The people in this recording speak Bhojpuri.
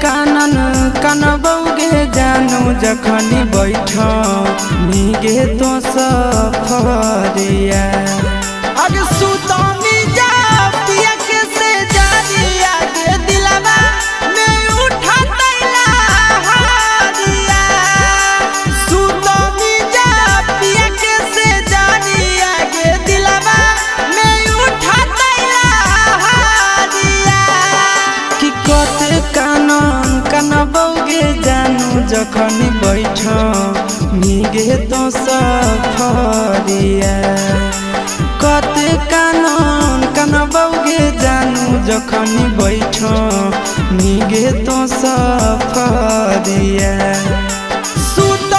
कानन कनबौगे जानू जखनी बैठ मीगे तो सफरिया अरे सुतनी जा पिया के से जारिया के दिलवा में उठा तैला हारिया सुतनी जा पिया के से जारिया के दिलवा में उठा तैला हारिया कि कते कानन कनबौगे जानू जखनी बैठ मीगे तो सफरिया कते कानन कनबौगे जानू जखनी बैठ मीगे तो सफरिया सुत